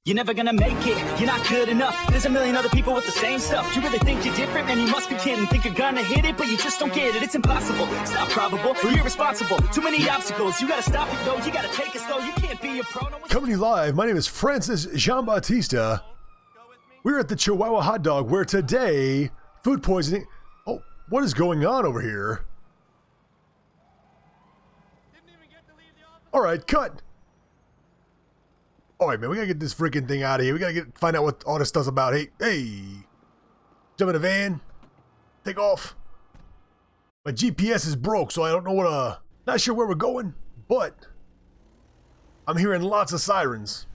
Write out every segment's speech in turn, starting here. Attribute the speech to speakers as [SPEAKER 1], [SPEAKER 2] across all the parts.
[SPEAKER 1] You're never gonna make it, you're not good enough. There's a million other people with the same stuff. You really think you're different? Man, you must be kidding. Think you're gonna hit it, but you just don't get it. It's impossible, it's not probable, or irresponsible. Too many obstacles, you gotta stop it though. You gotta take it slow, you can't be a pro.
[SPEAKER 2] Coming to you live, my name is Francis Jean-Baptiste. We're at the Chihuahua Hot Dog, where today, food poisoning. Oh, what is going on over here? All right, cut. All right, man, we gotta get this freaking thing out of here. We gotta find out what all this stuff's about. Hey, jump in the van, take off. My GPS is broke, so I don't know not sure where we're going, but I'm hearing lots of sirens.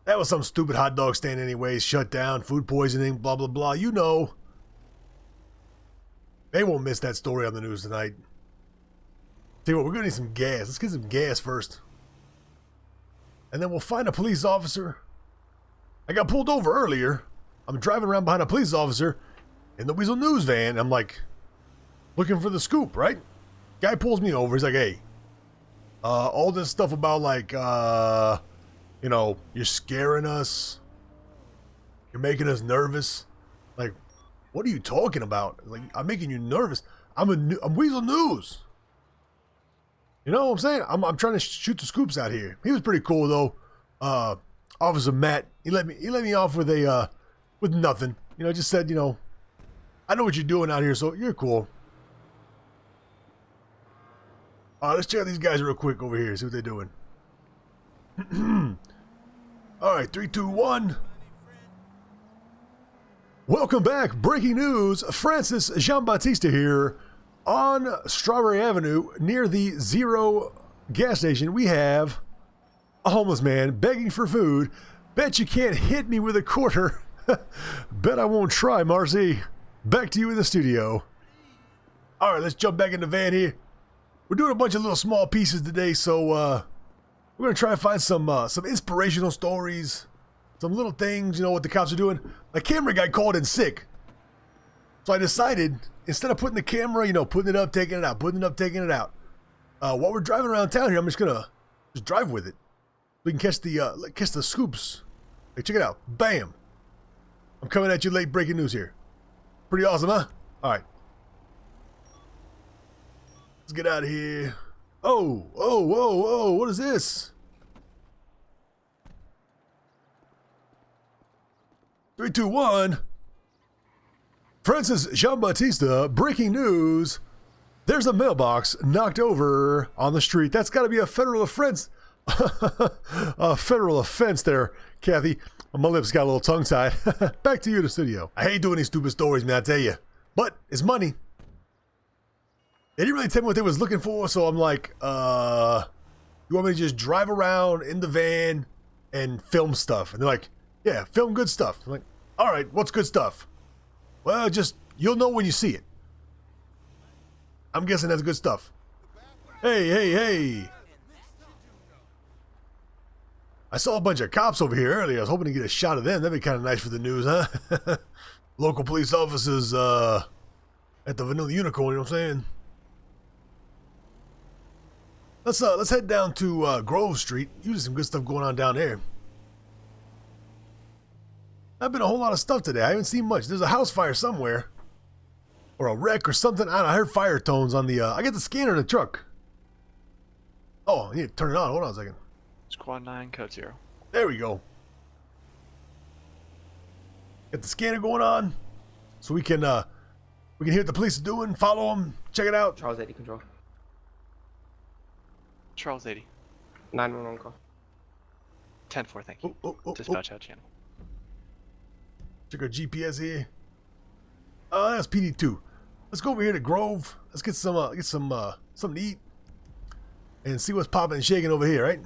[SPEAKER 2] That was some stupid hot dog stand anyways, shut down, food poisoning, blah, blah, blah. You know. They won't miss that story on the news tonight. Tell you what, we're gonna need some gas. Let's get some gas first. And then we'll find a police officer. I got pulled over earlier. I'm driving around behind a police officer in the Weasel News van. I'm like, looking for the scoop, right? Guy pulls me over. He's like, hey, all this stuff about like, you know, you're scaring us. You're making us nervous. Like, what are you talking about? Like, I'm making you nervous. I'm Weasel News. You know what I'm saying? I'm trying to shoot the scoops out here. He was pretty cool though. Officer Matt, he let me off with with nothing. You know, just said, you know, I know what you're doing out here, so you're cool. Let's check out these guys real quick over here, see what they're doing. All right, 3, 2, 1. Welcome back. Breaking news. Francis Jean-Baptiste here. On Strawberry Avenue, near the Zero gas station, we have a homeless man begging for food. Bet you can't hit me with a quarter. Bet I won't try, Marcy. Back to you in the studio. All right, let's jump back in the van here. We're doing a bunch of little small pieces today, so we're gonna try to find some inspirational stories, some little things, you know, what the cops are doing. My camera guy called in sick. So I decided, instead of putting the camera, you know, putting it up, taking it out, putting it up, taking it out, while we're driving around town here, I'm just gonna drive with it. We can catch the scoops. Hey, check it out. Bam. I'm coming at you late breaking news here. Pretty awesome, huh? All right. Let's get out of here. Oh, whoa, what is this? 3, 2, 1. Francis Jean-Baptiste, breaking news. There's a mailbox knocked over on the street. That's got to be a federal offense. A federal offense there, Kathy. My lips got a little tongue-tied. Back to you in the studio. I hate doing these stupid stories, man, I tell you. But it's money. They didn't really tell me what they was looking for, so I'm like, you want me to just drive around in the van and film stuff? And they're like, yeah, film good stuff. I'm like, all right, what's good stuff? Well, just, you'll know when you see it. I'm guessing that's good stuff. Hey. I saw a bunch of cops over here earlier. I was hoping to get a shot of them. That'd be kind of nice for the news, huh? Local police officers at the Vanilla Unicorn, you know what I'm saying? Let's head down to Grove Street. Usually some good stuff going on down there. Not been a whole lot of stuff today. I haven't seen much. There's a house fire somewhere. Or a wreck or something. I don't know. I heard fire tones on the... I got the scanner in the truck. Oh, I need to turn it on. Hold on a second.
[SPEAKER 3] Squad 9, code 0.
[SPEAKER 2] There we go. Got the scanner going on. So we can hear what the police are doing. Follow them. Check it out.
[SPEAKER 4] Charles 80 control.
[SPEAKER 3] Charles 80.
[SPEAKER 4] 911 call.
[SPEAKER 3] 10-4, thank you. Dispatch out channel.
[SPEAKER 2] Check our GPS here. That's PD2. Let's go over here to Grove. Let's get something to eat and see what's popping and shaking over here, right?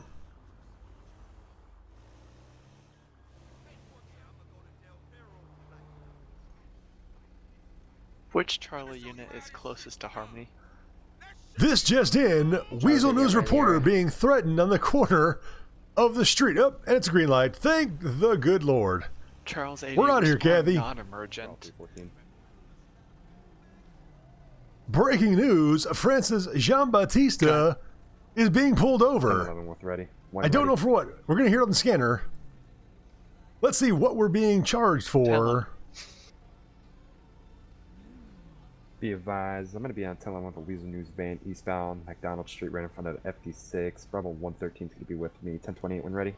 [SPEAKER 3] Which Charlie unit is closest to Harmony?
[SPEAKER 2] This just in, Weasel News reporter being threatened on the corner of the street. Oh, and it's a green light. Thank the good Lord.
[SPEAKER 3] Charles 80.
[SPEAKER 2] We're out of here, Kathy.
[SPEAKER 3] Non-emergent.
[SPEAKER 2] Breaking news, Francis Jean-Baptiste is being pulled over.
[SPEAKER 5] Ready.
[SPEAKER 2] I don't know for what. We're going to hear it on the scanner. Let's see what we're being charged for.
[SPEAKER 4] Be advised, I'm going to be on 10 with a Weasel News van eastbound McDonald Street right in front of FD6. Bravo 113 is going to be with me. 1028 when ready.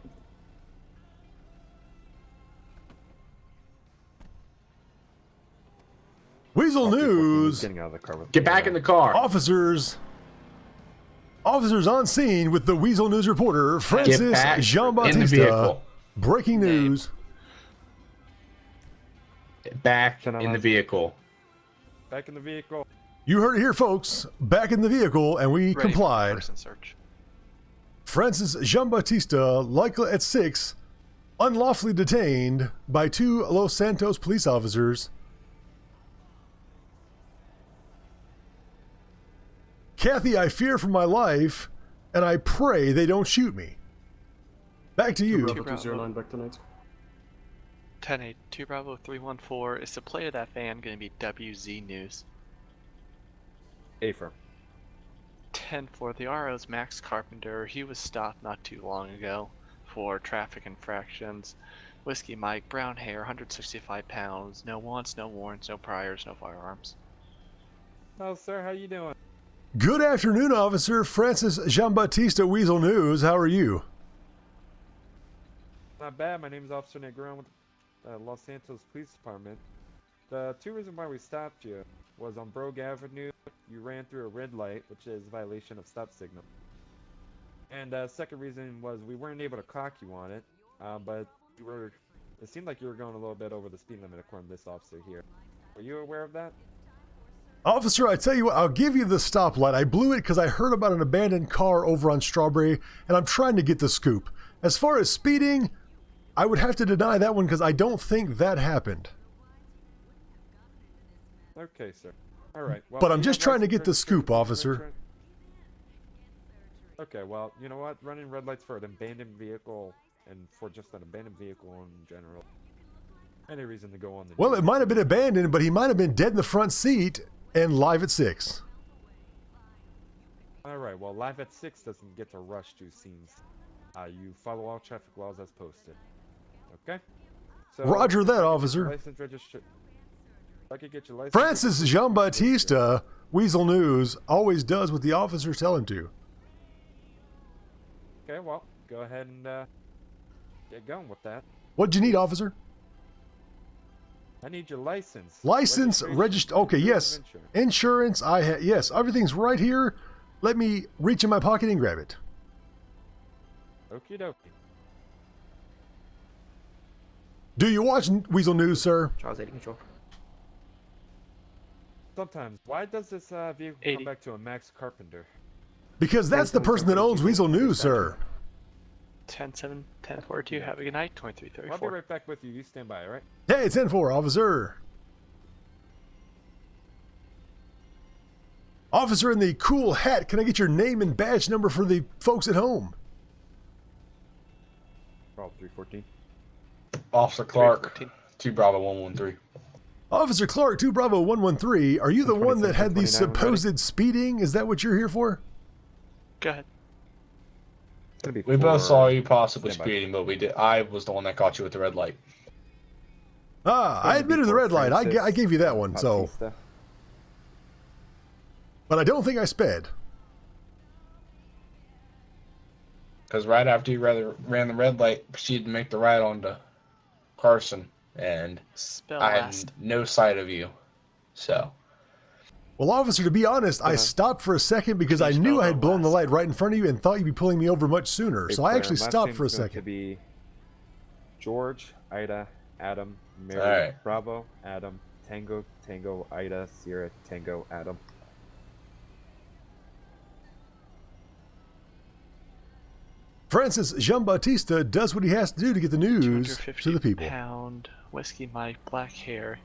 [SPEAKER 2] Weasel News.
[SPEAKER 4] Getting out of the car with
[SPEAKER 5] Get back in the car.
[SPEAKER 2] Officers on scene with the Weasel News reporter, Francis
[SPEAKER 5] In the
[SPEAKER 2] Jean-Baptiste.
[SPEAKER 5] vehicle.
[SPEAKER 2] Breaking news.
[SPEAKER 5] Back in the vehicle.
[SPEAKER 4] Back in the vehicle.
[SPEAKER 2] You heard it here, folks. Back in the vehicle, and we
[SPEAKER 3] Ready for
[SPEAKER 2] complied.
[SPEAKER 3] person search.
[SPEAKER 2] Francis Jean-Baptiste, likely at 6, unlawfully detained by 2 Los Santos police officers. Kathy, I fear for my life, and I pray they don't shoot me. Back to you.
[SPEAKER 6] 209 back tonight.
[SPEAKER 3] 10-8, 2 Bravo 314. Is the plate of that van going to be WZ News?
[SPEAKER 4] Affirm.
[SPEAKER 3] 10-4, the RO's Max Carpenter. He was stopped not too long ago for traffic infractions. Whiskey Mike, brown hair, 165 pounds. No wants, no warrants, no priors, no firearms.
[SPEAKER 4] Oh, sir, how you doing?
[SPEAKER 2] Good afternoon, Officer Francis Jean-Baptiste, Weasel News. How are you?
[SPEAKER 4] Not bad. My name is Officer Negron with Los Santos Police Department. The 2 reasons why we stopped you was on Brogue Avenue. You ran through a red light, which is a violation of stop signal. And second reason was we weren't able to clock you on it, but you were. It seemed like you were going a little bit over the speed limit according to this officer here. Were you aware of that?
[SPEAKER 2] Officer, I tell you what, I'll give you the stoplight. I blew it because I heard about an abandoned car over on Strawberry, and I'm trying to get the scoop. As far as speeding, I would have to deny that one because I don't think that happened.
[SPEAKER 4] Okay, sir. All right. Well,
[SPEAKER 2] But I'm
[SPEAKER 4] you
[SPEAKER 2] just
[SPEAKER 4] have
[SPEAKER 2] trying to
[SPEAKER 4] license,
[SPEAKER 2] get the
[SPEAKER 4] registration,
[SPEAKER 2] scoop, officer.
[SPEAKER 4] Okay, well, you know what? Running red lights for an abandoned vehicle and for just an abandoned vehicle in general. Any reason to go on the
[SPEAKER 2] Well, it might have been abandoned, but he might have been dead in the front seat and live at 6.
[SPEAKER 4] All right. Well, live at 6 doesn't get to rush to scenes. You follow all traffic laws as posted. Okay. So,
[SPEAKER 2] Roger that, officer.
[SPEAKER 4] License registration. If I could get your license.
[SPEAKER 2] Francis Jean-Baptiste, Weasel News, always does what the officers tell him to.
[SPEAKER 4] Okay. Well, go ahead and get going with that.
[SPEAKER 2] What'd you need, officer?
[SPEAKER 4] I need your license.
[SPEAKER 2] License, okay, yes.
[SPEAKER 4] Insurance.
[SPEAKER 2] Insurance, yes, everything's right here. Let me reach in my pocket and grab it.
[SPEAKER 4] Okie dokie.
[SPEAKER 2] Do you watch Weasel News, sir?
[SPEAKER 6] Charles 80 control.
[SPEAKER 4] Sometimes. Why does this vehicle
[SPEAKER 3] 80.
[SPEAKER 4] come back to a Max Carpenter?
[SPEAKER 2] Because that's the person that owns Weasel News, sir.
[SPEAKER 3] 10-7, 10-4-2, have a good night,
[SPEAKER 4] I'll be
[SPEAKER 3] 23-34.
[SPEAKER 4] right back with you. You stand by, all right?
[SPEAKER 2] Hey, 10-4, officer. Officer in the cool hat, can I get your name and badge number for the folks at home?
[SPEAKER 4] Bravo 314.
[SPEAKER 5] Officer Clark,
[SPEAKER 3] 314.
[SPEAKER 5] 2 Bravo 113.
[SPEAKER 2] Officer Clark, 2 Bravo 113, are you the one that had the
[SPEAKER 4] 1027, 1029,
[SPEAKER 2] supposed speeding? Is that what you're here for?
[SPEAKER 3] Go ahead.
[SPEAKER 4] It's gonna be
[SPEAKER 5] We both
[SPEAKER 4] for-
[SPEAKER 5] saw you possibly
[SPEAKER 4] Stand by.
[SPEAKER 5] speeding, but we did. I was the one that caught you with the red light.
[SPEAKER 2] Ah, I admitted the
[SPEAKER 4] before
[SPEAKER 2] red light. I
[SPEAKER 4] Francis
[SPEAKER 2] gave you that one, so.
[SPEAKER 4] Bautista.
[SPEAKER 2] But I don't think I sped.
[SPEAKER 5] Because right after you ran the red light, proceeded to make the right onto Carson, and
[SPEAKER 3] Spell
[SPEAKER 5] I
[SPEAKER 3] last.
[SPEAKER 5] had no sight of you. So
[SPEAKER 2] Well, officer, to be honest, I stopped for a second because I
[SPEAKER 3] Please
[SPEAKER 2] knew
[SPEAKER 3] spell
[SPEAKER 2] I
[SPEAKER 3] the
[SPEAKER 2] had blown the
[SPEAKER 3] last.
[SPEAKER 2] light right in front of you and thought you'd be pulling me over much sooner. So I
[SPEAKER 4] It's,
[SPEAKER 2] actually
[SPEAKER 4] last
[SPEAKER 2] stopped
[SPEAKER 4] name's
[SPEAKER 2] for a
[SPEAKER 4] going to
[SPEAKER 2] second.
[SPEAKER 4] be George, Ida, Adam, Mary,
[SPEAKER 5] Alright.
[SPEAKER 4] Bravo, Adam, Tango, Tango, Ida, Sierra, Tango, Adam.
[SPEAKER 2] Francis Jean-Baptiste does what he has to do to get the news to the people.
[SPEAKER 3] 250-pound, Whiskey Mike, black hair.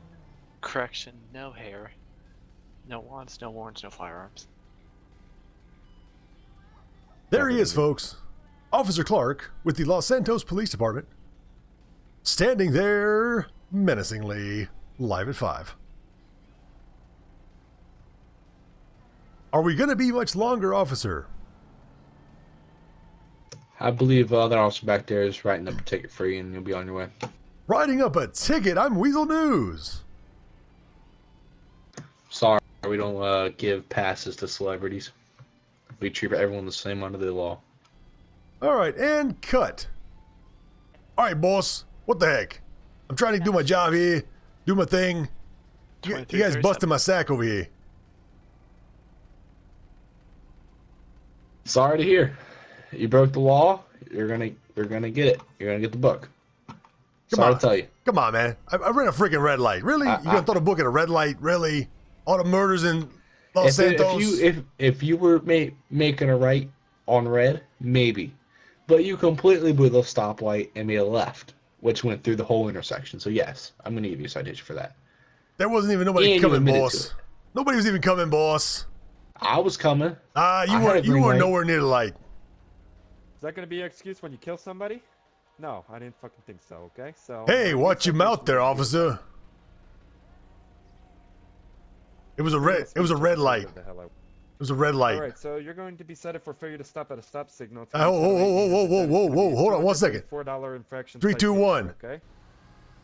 [SPEAKER 3] Correction, no hair. No wants, no warrants, no firearms.
[SPEAKER 2] There he is, folks. Officer Clark with the Los Santos Police Department, standing there menacingly, live at 5. Are we going to be much longer, officer?
[SPEAKER 5] I believe the other officer back there is writing up a ticket for you, and you'll be on your way.
[SPEAKER 2] Writing up a ticket. I'm Weasel News.
[SPEAKER 5] Sorry, we don't give passes to celebrities. We treat everyone the same under the law.
[SPEAKER 2] All right, and cut. All right, boss. What the heck? I'm trying to do my job here, do my thing. You guys busted my sack over here.
[SPEAKER 5] Sorry to hear. You broke the law. You're gonna get it. You're gonna get the book. Sorry to tell you.
[SPEAKER 2] Come on, man. I ran a freaking red light. Really? You gonna throw the book at a red light? Really? All the murders in Los Santos?
[SPEAKER 5] If you were making a right on red, maybe. But you completely blew the stoplight and made a left, which went through the whole intersection. So yes, I'm gonna give you a citation for that.
[SPEAKER 2] There wasn't even nobody coming, boss. Nobody was even coming, boss.
[SPEAKER 5] I was coming.
[SPEAKER 2] You weren't nowhere near the light.
[SPEAKER 4] Is that gonna be an excuse when you kill somebody? No, I didn't fucking think so. Okay, so.
[SPEAKER 2] Hey, watch your mouth there, officer. It was a red. It was a red light. It was a red light.
[SPEAKER 4] All right, so you're going to be cited for failure to stop at a stop signal.
[SPEAKER 2] Whoa! Hold on, 1 second.
[SPEAKER 4] $4 infraction.
[SPEAKER 2] 3, 2, 1.
[SPEAKER 4] Okay.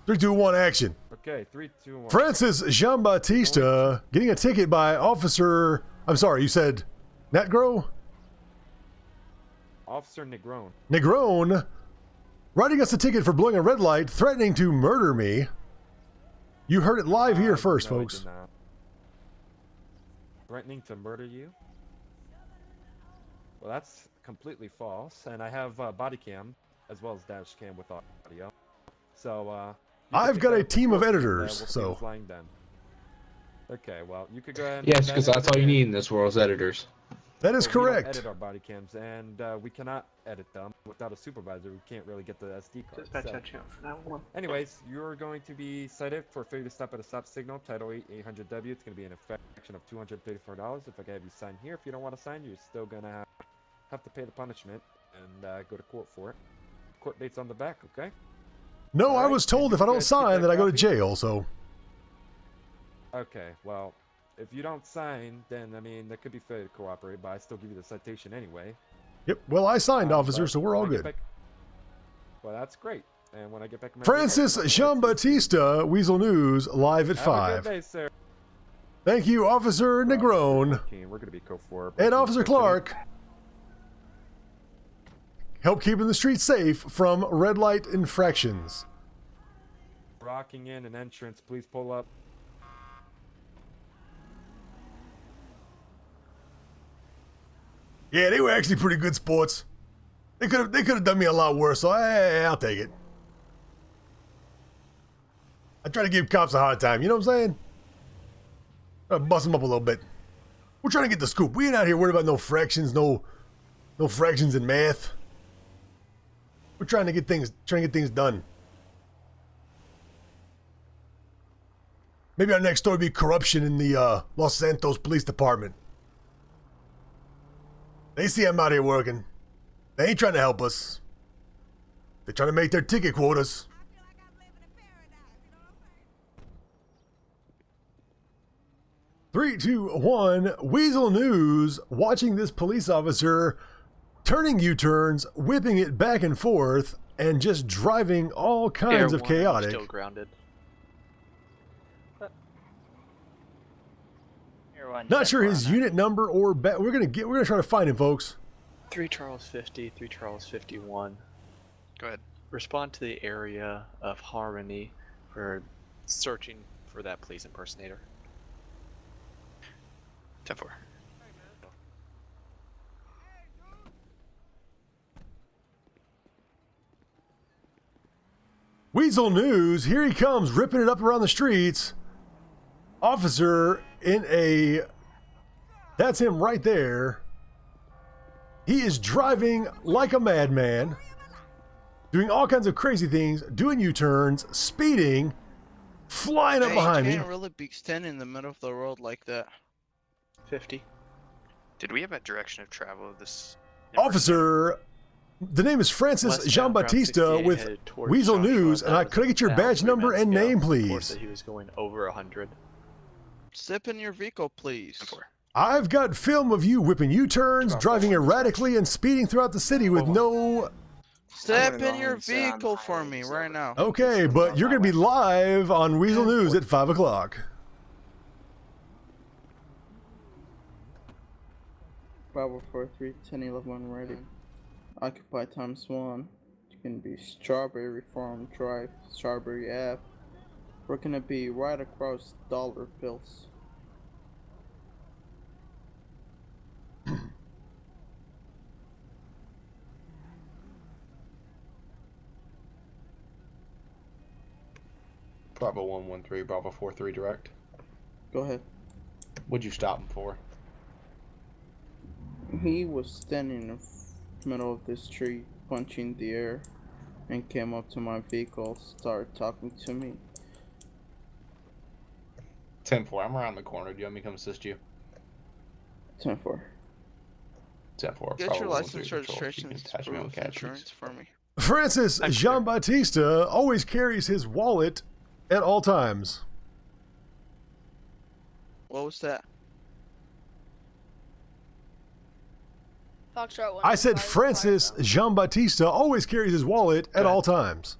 [SPEAKER 2] 3, 2, 1. Action.
[SPEAKER 4] Okay. 3, 2, 1.
[SPEAKER 2] Francis Jean-Baptiste getting a ticket by Officer. I'm sorry, you said Negro?
[SPEAKER 4] Officer Negron.
[SPEAKER 2] Negron, writing us a ticket for blowing a red light, threatening to murder me. You heard it live here first,
[SPEAKER 4] no,
[SPEAKER 2] folks.
[SPEAKER 4] Threatening to murder you? Well, that's completely false, and I have body cam as well as dash cam with audio. So,
[SPEAKER 2] I've got a team of editors,
[SPEAKER 4] we'll
[SPEAKER 2] so.
[SPEAKER 4] flying then. Okay, well, you could go ahead and...
[SPEAKER 5] Yes, because that's all you need in this world is editors.
[SPEAKER 2] That is
[SPEAKER 4] We don't
[SPEAKER 2] correct.
[SPEAKER 4] edit our body cams, and we cannot edit them. Without a supervisor, we can't really get the SD card. So. Anyways, you're going to be cited for failure to stop at a stop signal, Title 8, 800W. It's going to be an infraction of $234. If I can have you sign here, if you don't want to sign, you're still going to have to pay the punishment and go to court for it. Court date's on the back, okay?
[SPEAKER 2] No,
[SPEAKER 4] All
[SPEAKER 2] I
[SPEAKER 4] right,
[SPEAKER 2] was told if I don't sign that I go to jail, so.
[SPEAKER 4] Okay, well, if you don't sign, then, I mean, that could be failure to cooperate, but I still give you the citation anyway.
[SPEAKER 2] Yep, well, I signed, officer, so we're all good.
[SPEAKER 4] Well, that's great. And when I get back in my
[SPEAKER 2] Francis Jean-Baptiste, Weasel News, live at 5.
[SPEAKER 4] Have a good day, sir.
[SPEAKER 2] Thank you, Officer Negron.
[SPEAKER 4] We're going to be Co-4.
[SPEAKER 2] And Officer Clark. Help keeping the streets safe from red light infractions.
[SPEAKER 4] Rocking in an entrance, please pull up.
[SPEAKER 2] Yeah, they were actually pretty good sports. They could have done me a lot worse, so I'll take it. I try to give cops a hard time, you know what I'm saying? Try to bust them up a little bit. We're trying to get the scoop. We ain't out here worried about no fractions, no fractions in math. We're trying to get things done. Maybe our next story will be corruption in the Los Santos Police Department. They see I'm out here working. They ain't trying to help us. They're trying to make their ticket quotas. Three, two, one. Weasel News. Watching this police officer turning U-turns, whipping it back and forth, and just driving all kinds of chaotic.
[SPEAKER 3] Still grounded.
[SPEAKER 2] Not sure his unit number or we're gonna try to find him, folks.
[SPEAKER 3] 3 Charles 50, 3 Charles 51.
[SPEAKER 6] Go ahead.
[SPEAKER 3] Respond to the area of Harmony for searching for that police impersonator.
[SPEAKER 6] 10-4.
[SPEAKER 2] Weasel News, here he comes, ripping it up around the streets. Officer in a... That's him right there. He is driving like a madman, doing all kinds of crazy things, doing U-turns, speeding, flying up behind me.
[SPEAKER 7] You can't really be standing in the middle of the road like that.
[SPEAKER 3] 50.
[SPEAKER 6] Did we have a direction of travel of this?
[SPEAKER 2] Officer, the name is Francis Jean-Baptiste with Weasel News, and could I get your badge number and name, please?
[SPEAKER 3] He was going over 100.
[SPEAKER 7] Step in your vehicle, please.
[SPEAKER 6] 10-4.
[SPEAKER 2] I've got film of you whipping U-turns, driving erratically, and speeding throughout the city with no
[SPEAKER 7] Step
[SPEAKER 8] go
[SPEAKER 7] in your
[SPEAKER 8] and sit on the
[SPEAKER 7] vehicle for
[SPEAKER 8] highway
[SPEAKER 7] me
[SPEAKER 8] just
[SPEAKER 7] right
[SPEAKER 8] over
[SPEAKER 7] now.
[SPEAKER 2] Okay,
[SPEAKER 8] Just
[SPEAKER 2] but
[SPEAKER 8] go
[SPEAKER 2] you're
[SPEAKER 8] that
[SPEAKER 2] going to be
[SPEAKER 8] way.
[SPEAKER 2] live on Weasel News at 5 o'clock.
[SPEAKER 9] Bravo 43, 1011 ready. Occupy times 1. It's gonna be Strawberry Farm Drive, Strawberry Ave. We're gonna be right across dollar bills.
[SPEAKER 5] Bravo 113, Bravo 43 direct.
[SPEAKER 9] Go ahead.
[SPEAKER 5] What'd you stop him for?
[SPEAKER 9] He was standing in the middle of the street, punching the air, and came up to my vehicle, started talking to me.
[SPEAKER 5] 10-4, I'm around the corner. Do you want me to come assist you?
[SPEAKER 9] 10-4.
[SPEAKER 5] 10-4.
[SPEAKER 7] Get
[SPEAKER 5] Bravo
[SPEAKER 7] your
[SPEAKER 5] 113
[SPEAKER 7] license
[SPEAKER 5] patrol. You
[SPEAKER 7] registration
[SPEAKER 5] can
[SPEAKER 7] and
[SPEAKER 5] attach me
[SPEAKER 7] proof
[SPEAKER 5] on
[SPEAKER 7] of
[SPEAKER 5] CAD,
[SPEAKER 7] insurance
[SPEAKER 5] please.
[SPEAKER 7] for me.
[SPEAKER 2] Francis Jean-Baptiste always carries his wallet at all times.
[SPEAKER 7] What was that?
[SPEAKER 10] Foxtrot 1.
[SPEAKER 2] I said Francis Jean-Baptiste always carries his wallet at all times.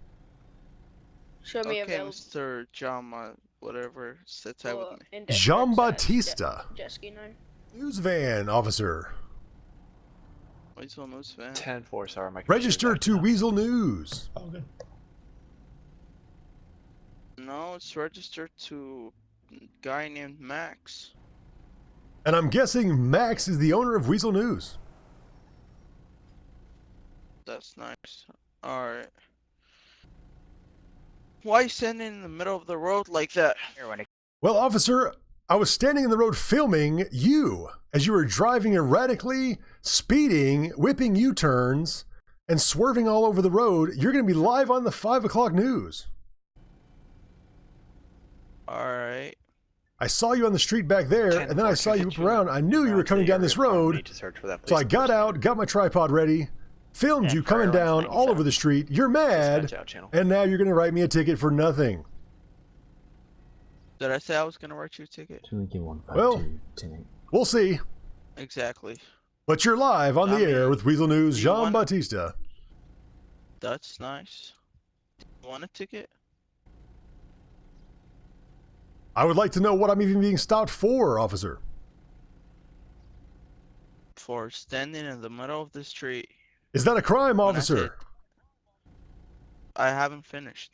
[SPEAKER 10] Show me
[SPEAKER 7] Okay,
[SPEAKER 10] available.
[SPEAKER 7] Mr. Jama, whatever, sit tight with me.
[SPEAKER 2] Jean-Baptiste.
[SPEAKER 10] Jet ski 9.
[SPEAKER 2] News van officer.
[SPEAKER 7] Weasel News van.
[SPEAKER 3] 10-4, sorry, my
[SPEAKER 2] Registered to Weasel News.
[SPEAKER 5] Oh, good.
[SPEAKER 7] No, it's registered to a guy named Max.
[SPEAKER 2] And I'm guessing Max is the owner of Weasel News.
[SPEAKER 7] That's nice. Alright. Why you standing in the middle of the road like that?
[SPEAKER 2] Well, officer, I was standing in the road filming you as you were driving erratically, speeding, whipping U-turns, and swerving all over the road. You're going to be live on the 5 o'clock news.
[SPEAKER 7] Alright.
[SPEAKER 2] I saw you on the street back there, and then I saw you whip around. I knew you were coming down this road, so I got out, got my tripod ready, filmed you coming down all over the street. You're mad, and now you're going to write me a ticket for nothing.
[SPEAKER 7] Did I say I was gonna write you a ticket?
[SPEAKER 2] Well, we'll see.
[SPEAKER 7] Exactly.
[SPEAKER 2] But you're live on the air with Weasel News, Jean-Baptiste.
[SPEAKER 7] That's nice. You want a ticket?
[SPEAKER 2] I would like to know what I'm even being stopped for, officer.
[SPEAKER 7] For standing in the middle of the street.
[SPEAKER 2] Is that a crime, officer?
[SPEAKER 7] I haven't finished.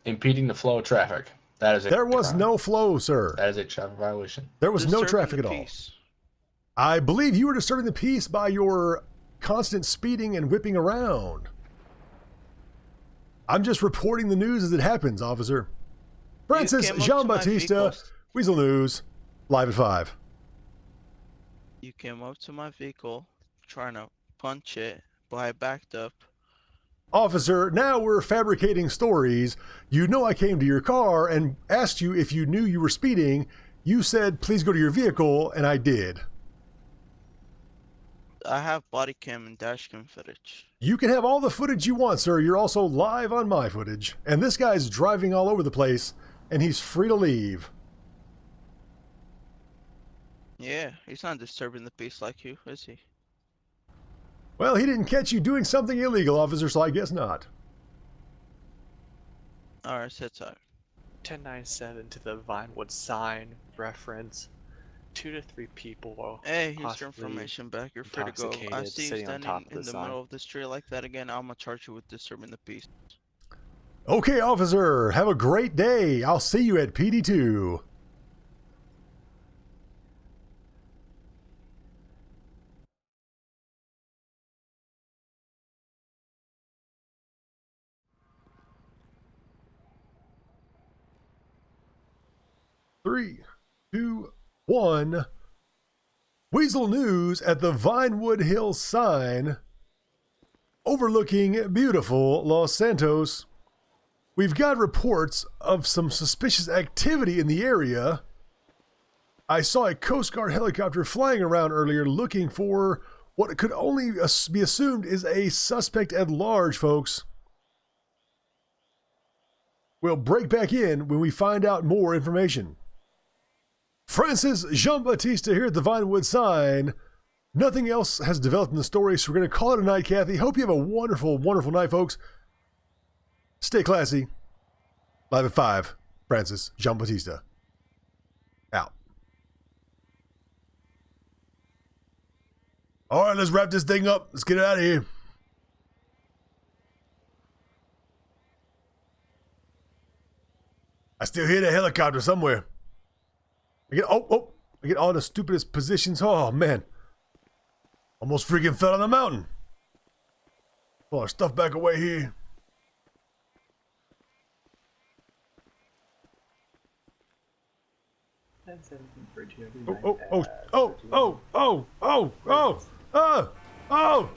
[SPEAKER 5] Impeding the flow of traffic. That is a
[SPEAKER 2] There was
[SPEAKER 5] crime.
[SPEAKER 2] no flow, sir.
[SPEAKER 5] That is a traffic violation.
[SPEAKER 2] There was no
[SPEAKER 7] Disturbing
[SPEAKER 2] traffic
[SPEAKER 7] the
[SPEAKER 2] at all.
[SPEAKER 7] peace.
[SPEAKER 2] I believe you were disturbing the peace by your constant speeding and whipping around. I'm just reporting the news as it happens, officer. Francis
[SPEAKER 7] came up to my
[SPEAKER 2] Jean-Baptiste,
[SPEAKER 7] vehicle.
[SPEAKER 2] Weasel News, live at 5.
[SPEAKER 7] You came up to my vehicle trying to punch it, but I backed up.
[SPEAKER 2] Officer, now we're fabricating stories. You know I came to your car and asked you if you knew you were speeding. You said, please go to your vehicle, and I did.
[SPEAKER 7] I have body cam and dash cam footage.
[SPEAKER 2] You can have all the footage you want, sir. You're also live on my footage. And this guy's driving all over the place, and he's free to leave.
[SPEAKER 7] Yeah, he's not disturbing the peace like you, is he?
[SPEAKER 2] Well, he didn't catch you doing something illegal, officer, so I guess not.
[SPEAKER 7] Alright, sit tight.
[SPEAKER 3] 1097 to the Vinewood sign reference. 2 to 3 people.
[SPEAKER 7] Hey, here's your
[SPEAKER 3] possibly
[SPEAKER 7] information back. You're free to go. I
[SPEAKER 3] intoxicated,
[SPEAKER 7] see you
[SPEAKER 3] sitting on
[SPEAKER 7] standing
[SPEAKER 3] top of
[SPEAKER 7] in
[SPEAKER 3] the
[SPEAKER 7] the
[SPEAKER 3] sign.
[SPEAKER 7] middle of the street like that again. I'm gonna charge you with disturbing the peace.
[SPEAKER 2] Okay, officer, have a great day. I'll see you at PD2. Three, two, one. Weasel News at the Vinewood Hills sign overlooking beautiful Los Santos. We've got reports of some suspicious activity in the area. I saw a Coast Guard helicopter flying around earlier looking for what could only be assumed is a suspect at large, folks. We'll break back in when we find out more information. Francis Jean-Baptiste here at the Vinewood sign. Nothing else has developed in the story, so we're going to call it a night, Kathy. Hope you have a wonderful, wonderful night, folks. Stay classy. Live at 5, Francis Giambattista. Out. All right, let's wrap this thing up. Let's get out of here. I still hear the helicopter somewhere. I get all the stupidest positions. Oh, man. Almost freaking fell on the mountain. Pull our stuff back away here. Oh, oh, oh, oh, oh, oh, oh, oh, oh, oh.